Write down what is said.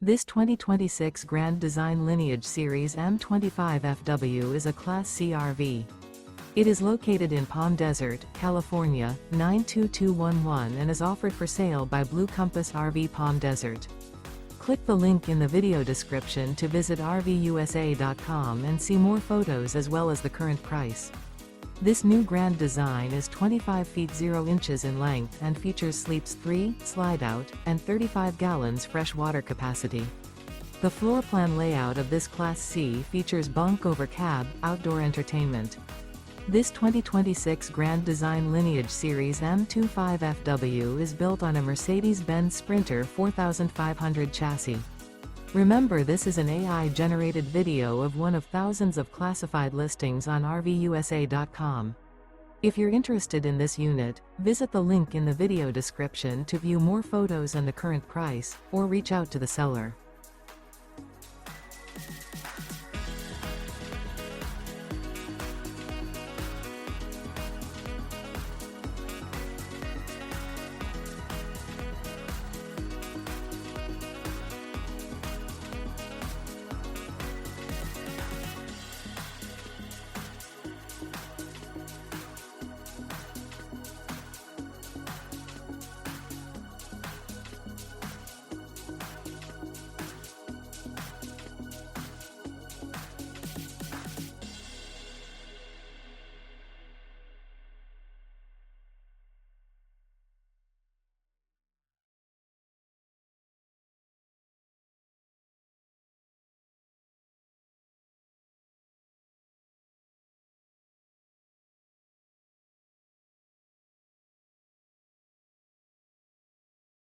This 2026 Grand Design Lineage Series M25FW is a Class C RV. It is located in Palm Desert, California, 92211 and is offered for sale by Blue Compass RV Palm Desert. Click the link in the video description to visit RVUSA.com and see more photos as well as the current price. This new Grand Design is 25 feet 0 inches in length and features sleeps 3, slide-out, and 35 gallons fresh water capacity. The floor plan layout of this Class C features bunk over cab, outdoor entertainment. This 2026 Grand Design Lineage Series M25FW is built on a Mercedes-Benz Sprinter 4500 chassis. Remember, this is an AI-generated video of one of thousands of classified listings on RVUSA.com. If you're interested in this unit, visit the link in the video description to view more photos and the current price, or reach out to the seller.